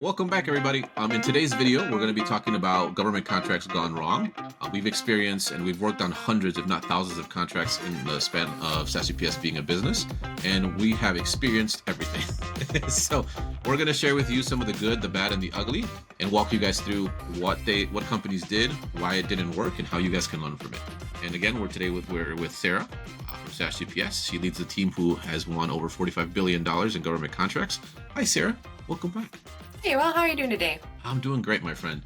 Welcome back, everybody. In today's video, we're going to be talking about government contracts gone wrong. We've experienced and we've worked on hundreds, if not thousands, of contracts in the span of SAS-GPS being a business, and we have experienced everything. So we're going to share with you some of the good, the bad, and the ugly, and walk you guys through what companies did, why it didn't work, and how you guys can learn from it. And again, we're with Sarah from SAS-GPS. She leads the team who has won over $45 billion in government contracts. Hi, Sarah. Welcome back. Hey, well, how are you doing today? I'm doing great, my friend.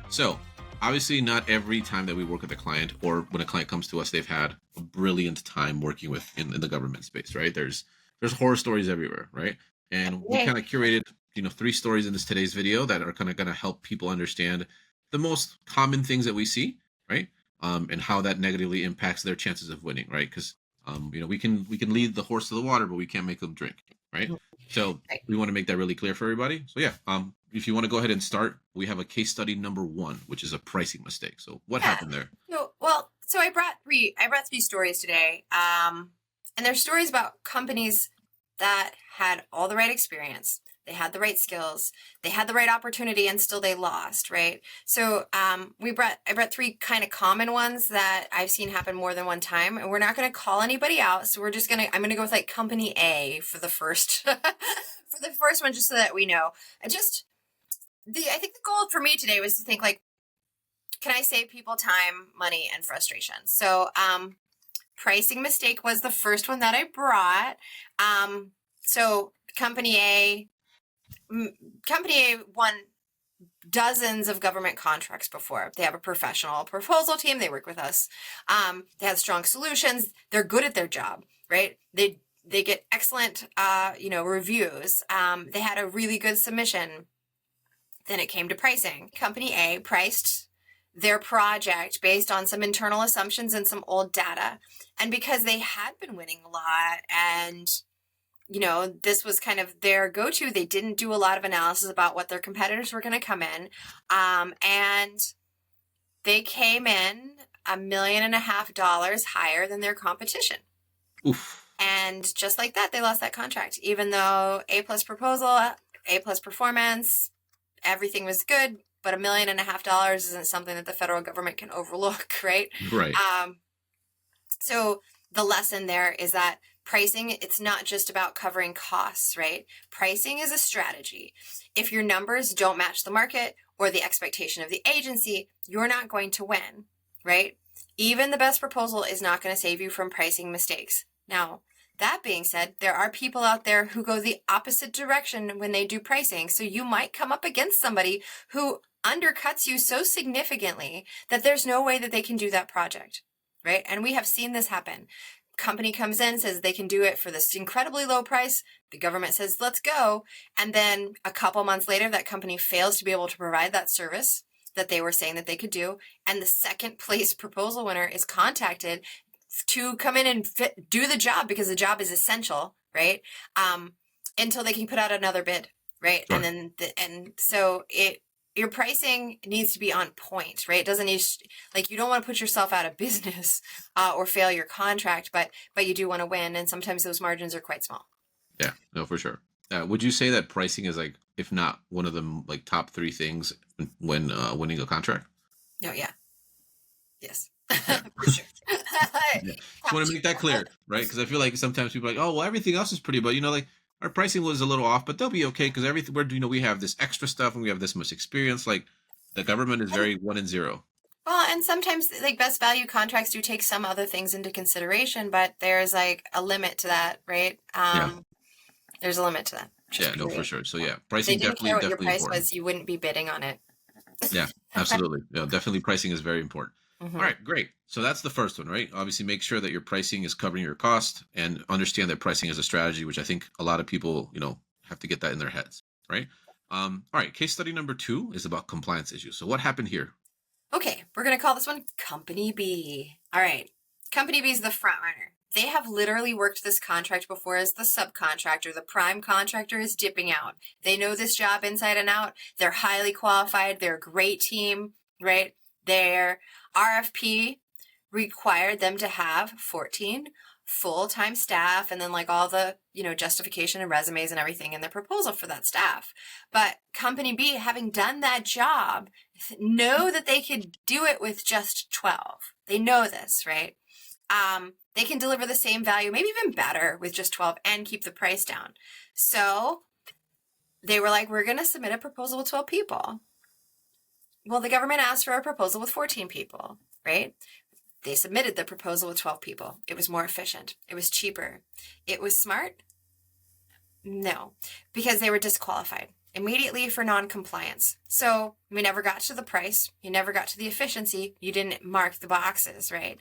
So, obviously, not every time that we work with a client or when a client comes to us, they've had a brilliant time working with in the government space, right? There's horror stories everywhere, right? And we kind of curated, 3 stories in today's video that are kind of going to help people understand the most common things that we see, right? And how that negatively impacts their chances of winning, right? Because we can lead the horse to the water, but we can't make them drink, right? So we want to make that really clear for everybody. So yeah, if you want to go ahead and start, we have a case study number 1, which is a pricing mistake. So what happened there? So I brought three stories today. And they're stories about companies that had all the right experience. They had the right skills. They had the right opportunity, and still they lost, right? So I brought 3 kind of common ones that I've seen happen more than one time, and we're not going to call anybody out. So I'm going to go with like company A for the first for the first one, just so that we know. I think the goal for me today was to think like, can I save people time, money, and frustration? So pricing mistake was the first one that I brought. So Company A won dozens of government contracts before. They have a professional proposal team. They work with us. They have strong solutions. They're good at their job, right? They get excellent, reviews. They had a really good submission. Then it came to pricing. Company A priced their project based on some internal assumptions and some old data. And because they had been winning a lot and this was kind of their go-to, they didn't do a lot of analysis about what their competitors were going to come in. And they came in $1.5 million higher than their competition. Oof. And just like that, they lost that contract, even though A+ proposal, A+ performance, everything was good, but $1.5 million isn't something that the federal government can overlook, right? Right. So the lesson there is that pricing, it's not just about covering costs, right? Pricing is a strategy. If your numbers don't match the market or the expectation of the agency, you're not going to win, right? Even the best proposal is not going to save you from pricing mistakes. Now, that being said, there are people out there who go the opposite direction when they do pricing. So you might come up against somebody who undercuts you so significantly that there's no way that they can do that project, right? And we have seen this happen. Company comes in, says they can do it for this incredibly low price. The government says, let's go. And then a couple months later, that company fails to be able to provide that service that they were saying that they could do. And the second place proposal winner is contacted to come in and do the job because the job is essential, right? Until they can put out another bid, right? Sure. And so your pricing needs to be on point, right? It doesn't need you don't want to put yourself out of business or fail your contract, but you do want to win, and sometimes those margins are quite small. Yeah, no, for sure. Would you say that pricing is if not one of the top 3 things when winning a contract? No, yeah, yes, yeah. For sure. Yeah. Just want to make that clear, right? Because I feel like sometimes people are like, oh, well, everything else is pretty, but our pricing was a little off, but they'll be okay because everything we have this extra stuff and we have this much experience. Like the government is very 1 and 0. Well, and sometimes best value contracts do take some other things into consideration, but there's a limit to that, right? There's a limit to that. Yeah, no, for sure. So yeah, pricing definitely what your price important. was, you wouldn't be bidding on it. Yeah, absolutely. Yeah, definitely pricing is very important. Mm-hmm. All right, great. So that's the first one, right? Obviously, make sure that your pricing is covering your cost and understand that pricing is a strategy, which I think a lot of people, have to get that in their heads, right? All right, case study number 2 is about compliance issues. So what happened here? Okay, we're going to call this one Company B. All right, Company B is the front runner. They have literally worked this contract before as the subcontractor. The prime contractor is dipping out. They know this job inside and out. They're highly qualified. They're a great team, right? Their RFP required them to have 14 full-time staff and then like all the, justification and resumes and everything in the proposal for that staff. But company B, having done that job, know that they could do it with just 12. They know this, right? They can deliver the same value, maybe even better with just 12 and keep the price down. So they were like, we're going to submit a proposal with 12 people. Well, the government asked for a proposal with 14 people, right? They submitted the proposal with 12 people. It was more efficient. It was cheaper. It was smart? No, because they were disqualified immediately for non-compliance. So we never got to the price. You never got to the efficiency. You didn't mark the boxes, right?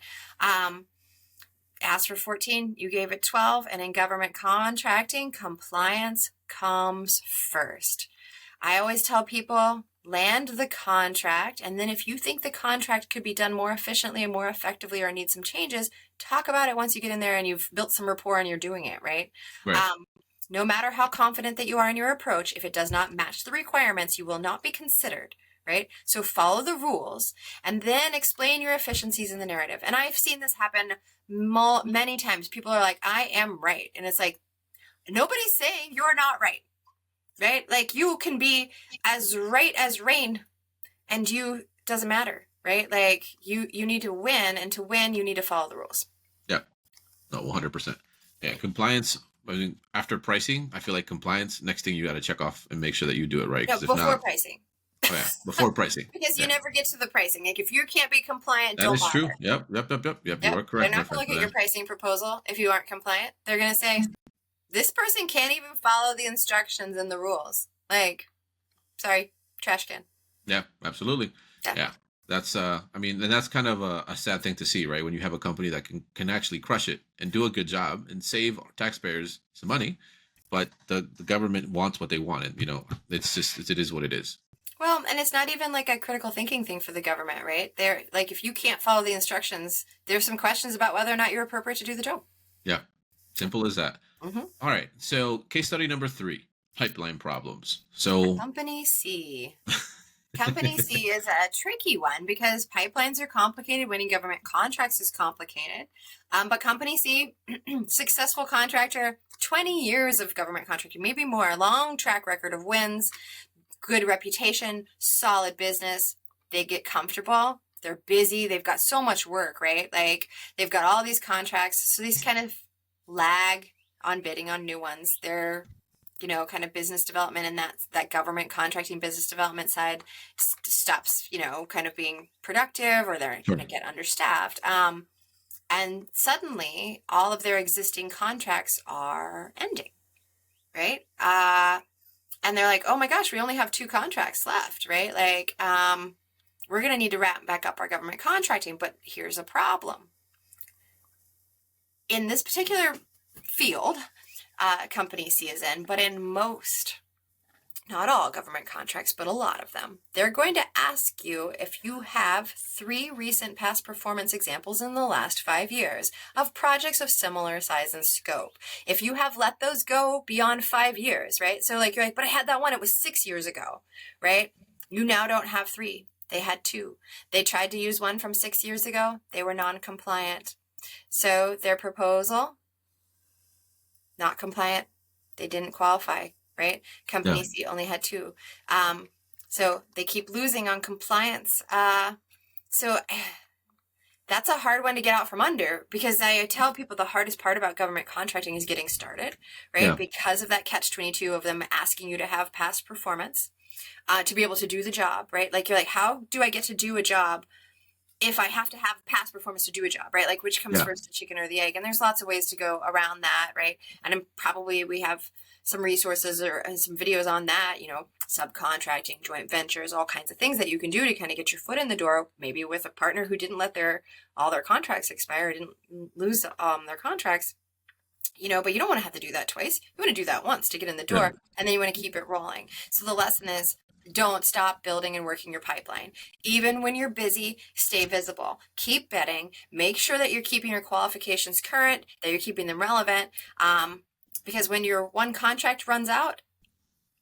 Asked for 14, you gave it 12, and in government contracting, compliance comes first. I always tell people, land the contract, and then if you think the contract could be done more efficiently and more effectively or need some changes, talk about it once you get in there and you've built some rapport and you're doing it, right? No matter how confident that you are in your approach, if it does not match the requirements, you will not be considered, right? So follow the rules and then explain your efficiencies in the narrative. And I've seen this happen many times. People are like, I am right. And it's like, nobody's saying you're not right, right? Like you can be as right as rain and doesn't matter, right? Like you need to win, and to win, you need to follow the rules. Yeah, no, 100%. Yeah, compliance. I mean, after pricing, I feel like compliance, next thing you got to check off and make sure that you do it right. No, before pricing. Oh, yeah, before pricing. Because you never get to the pricing. Like if you can't be compliant, don't bother. That is true. Yep. You are correct. They're not going to look at your pricing proposal if you aren't compliant. They're going to say, this person can't even follow the instructions and the rules. Like, sorry, trash can. Yeah, absolutely. Yeah. That's and that's kind of a sad thing to see, right? When you have a company that can actually crush it and do a good job and save taxpayers some money, but the government wants what they want, and it is what it is. Well, and it's not even like a critical thinking thing for the government, right? They're like, if you can't follow the instructions, there's some questions about whether or not you're appropriate to do the job. Yeah, simple as that. Mm-hmm. All right, so case study number 3, pipeline problems. So Company C. Company C is a tricky one because pipelines are complicated. Winning government contracts is complicated. But Company C, successful contractor, 20 years of government contracting, maybe more, long track record of wins, good reputation, solid business. They get comfortable. They're busy. They've got so much work, right? Like they've got all these contracts. So these kind of lag on bidding on new ones. They're kind of business development, and that government contracting business development side stops, kind of being productive, or they're going to get understaffed. And suddenly all of their existing contracts are ending, right? And they're like, oh my gosh, we only have 2 contracts left, right? Like, we're going to need to wrap back up our government contracting, but here's a problem. In this particular field, Company C is in, but in most, not all government contracts, but a lot of them, they're going to ask you if you have 3 recent past performance examples in the last 5 years of projects of similar size and scope. If you have let those go beyond 5 years, right? So like, you're like, but I had that one, it was 6 years ago, right? You now don't have 3. They had 2. They tried to use one from 6 years ago. They were non-compliant. So their proposal, not compliant. They didn't qualify, right? Company C only had 2. So they keep losing on compliance. So that's a hard one to get out from under, because I tell people the hardest part about government contracting is getting started, right? Yeah. Because of that catch-22 of them asking you to have past performance to be able to do the job, right? Like you're like, how do I get to do a job if I have to have past performance to do a job, right? Like which comes first, the chicken or the egg? And there's lots of ways to go around that, right? And probably we have some resources or some videos on that, subcontracting, joint ventures, all kinds of things that you can do to kind of get your foot in the door, maybe with a partner who didn't let all their contracts expire, didn't lose their contracts, but you don't want to have to do that twice. You want to do that once to get in the door, and then you want to keep it rolling. So the lesson is, don't stop building and working your pipeline. Even when you're busy, stay visible. Keep bidding. Make sure that you're keeping your qualifications current, that you're keeping them relevant. Because when your one contract runs out,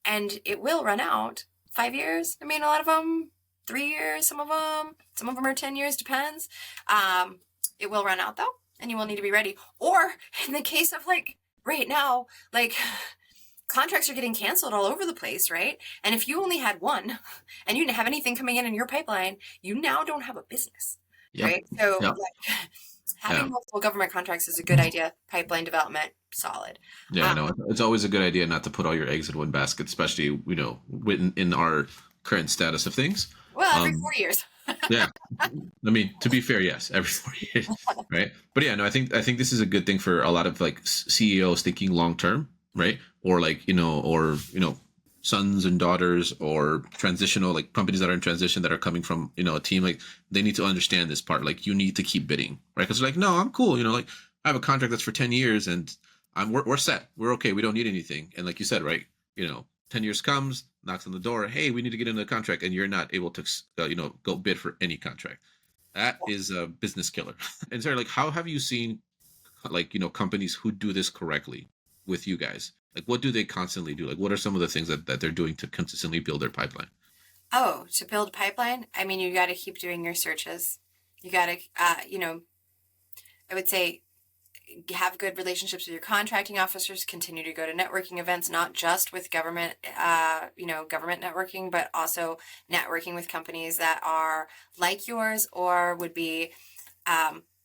and it will run out, 5 years, a lot of them, 3 years, some of them are 10 years, depends. It will run out though. and you will need to be ready. Or in the case of like right now, like contracts are getting canceled all over the place, right? And if you only had one and you didn't have anything coming in your pipeline, you now don't have a business, Yep. right? So Yep. like Yeah. having multiple government contracts is a good idea. Pipeline development, solid. Yeah, no, it's always a good idea not to put all your eggs in one basket, especially, in our current status of things. Well, every Um, 4 years. yeah, I mean, to be fair, yes, every 4 years, right? But yeah, no, I think this is a good thing for a lot of like CEOs thinking long term, right? Or like, sons and daughters, or transitional, like companies that are in transition that are coming from, a team, like they need to understand this part. Like you need to keep bidding, right? Because like, no, I'm cool, like I have a contract that's for 10 years and we're set. We're okay. We don't need anything. And like you said, right, 10 years comes, knocks on the door. Hey, we need to get into the contract, and you're not able to, go bid for any contract. That is a business killer. And sorry, like, how have you seen, like, companies who do this correctly with you guys? Like, what do they constantly do? Like, what are some of the things that they're doing to consistently build their pipeline? Oh, to build pipeline, I mean, you got to keep doing your searches. You got to, I would say have good relationships with your contracting officers, continue to go to networking events, not just with government, government networking, but also networking with companies that are like yours or would be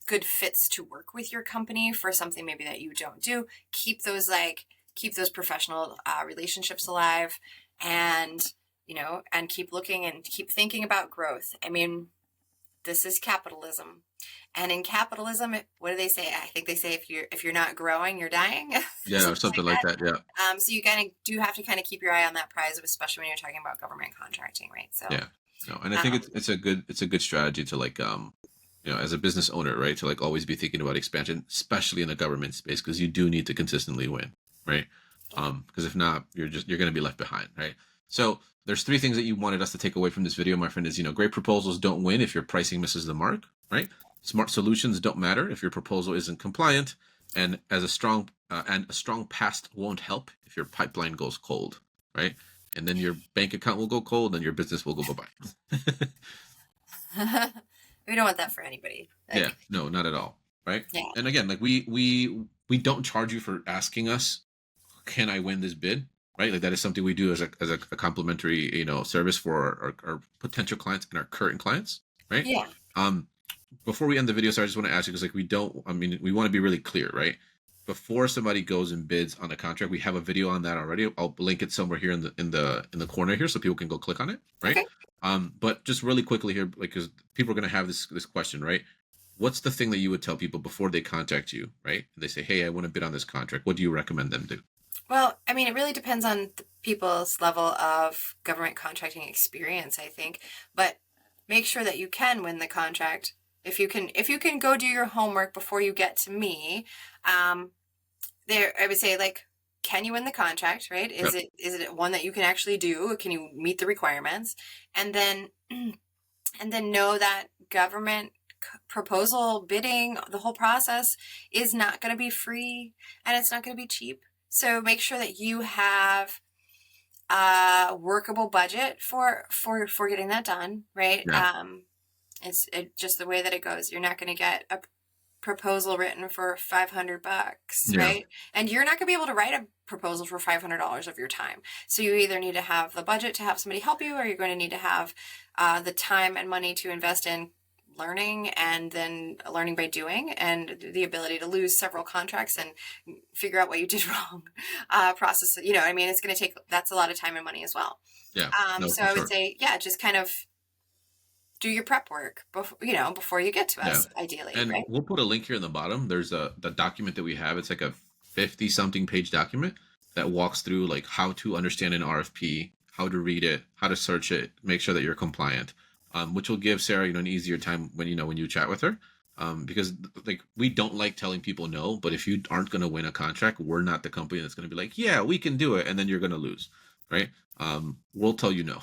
good fits to work with your company for something maybe that you don't do. Keep those professional relationships alive, and and keep looking and keep thinking about growth. I mean, this is capitalism. And in capitalism, what do they say? I think they say if you're not growing, you're dying. Yeah, or Something something like like that. that. Yeah. So you kind of do have to kind of keep your eye on that prize, especially when you're talking about government contracting, right? So, Yeah. No, and I think um, it's a good strategy to like, as a business owner, right, to like always be thinking about expansion, especially in the government space, because you do need to consistently win, right? Because if not, you're going to be left behind, right? So there's three things that you wanted us to take away from this video, my friend. Is, great proposals don't win if your pricing misses the mark, right? Smart solutions don't matter if your proposal isn't compliant, and a strong past won't help if your pipeline goes cold, right? And then your bank account will go cold, and your business will go bye-bye. we don't want that for anybody. Yeah, Like, no, not at all, right? yeah, And again, like we don't charge you for asking us, can I win this bid, right? Like that is something we do as a complimentary, service for our potential clients and our current clients, right? yeah. Um, Before we end the video, so I just want to ask you, because like we want to be really clear, right? Before somebody goes and bids on a contract, we have a video on that already. I'll link it somewhere here in the corner here, so people can go click on it, right? Okay. But just really quickly here, like, because people are going to have this question, right? What's the thing that you would tell people before they contact you, right? They say, hey, I want to bid on this contract. What do you recommend them do? Well, I mean, it really depends on the people's level of government contracting experience, I think. But make sure that you can win the contract. If you can go do your homework before you get to me, I would say, like, can you win the contract, right? Yep. Is it one that you can actually do? Can you meet the requirements? And then know that government proposal bidding, the whole process is not going to be free, and it's not going to be cheap. So make sure that you have a workable budget for getting that done, right? Yeah. It's just the way that it goes. You're not going to get a proposal written for $500, Yeah. right? And you're not going to be able to write a proposal for $500 of your time. So you either need to have the budget to have somebody help you, or you're going to need to have the time and money to invest in learning, and then learning by doing, and the ability to lose several contracts and figure out what you did wrong. Process, I mean, that's a lot of time and money as well. Yeah. No, So for I would sure. say, yeah, just kind of do your prep work before you get to Yeah. us, ideally, And right? we'll put a link here in the bottom. There's the document that we have. It's like a 50 something page document that walks through like how to understand an RFP, how to read it, how to search it, make sure that you're compliant, which will give Sarah, an easier time when you chat with her. Because like we don't like telling people no, but if you aren't going to win a contract, we're not the company that's going to be like, yeah, we can do it, and then you're going to lose, right? We'll tell you no.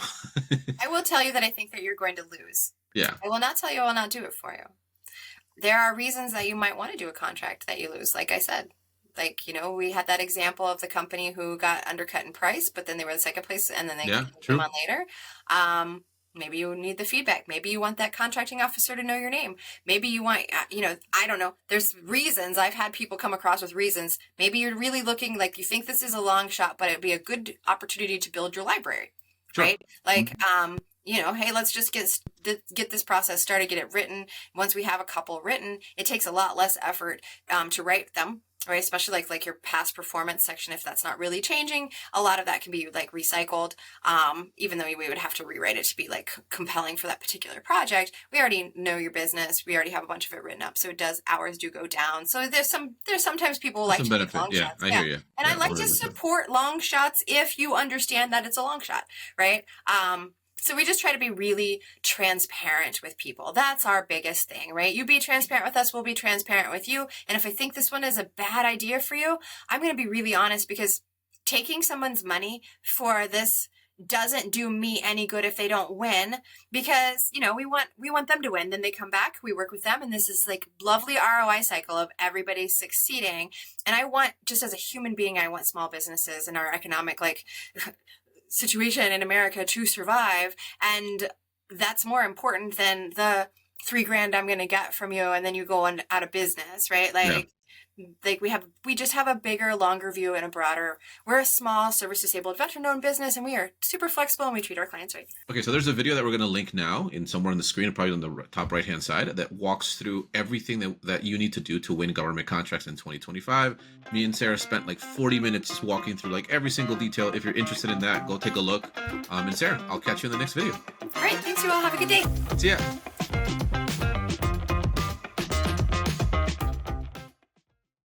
I will tell you that I think that you're going to lose. Yeah. I will not tell you I will not do it for you. There are reasons that you might want to do a contract that you lose, like I said. Like, we had that example of the company who got undercut in price, but then they were the second place, and then they Yeah. came on True. later. Maybe you need the feedback. Maybe you want that contracting officer to know your name. Maybe you want, I don't know. There's reasons. I've had people come across with reasons. Maybe you're really looking like you think this is a long shot, but it'd be a good opportunity to build your library, Sure. right? Like, hey, let's just get this process started, get it written. Once we have a couple written, it takes a lot less effort to write them. Right, especially like your past performance section, if that's not really changing, a lot of that can be like recycled. Even though we would have to rewrite it to be like compelling for that particular project, we already know your business. We already have a bunch of it written up, so hours do go down. So there's sometimes people like to take long shots. I hear you. And I like to support long shots if you understand that it's a long shot, right? So we just try to be really transparent with people. That's our biggest thing, right? You be transparent with us, we'll be transparent with you. And if I think this one is a bad idea for you, I'm going to be really honest, because taking someone's money for this doesn't do me any good if they don't win, because, we want them to win. Then they come back, we work with them, and this is like lovely ROI cycle of everybody succeeding. And I want, just as a human being, I want small businesses and our economic, situation in America to survive, and that's more important than the $3,000 I'm going to get from you and then you go out of business, right? We just have a bigger, longer view and we're a small service disabled veteran-owned business, and we are super flexible and we treat our clients right. Okay, so there's a video that we're going to link now in somewhere on the screen, probably on the top right-hand side, that walks through everything that you need to do to win government contracts in 2025. Me and Sarah spent like 40 minutes just walking through like every single detail. If you're interested in that, go take a look. And Sarah, I'll catch you in the next video. All right, thanks you all. Have a good day. See ya.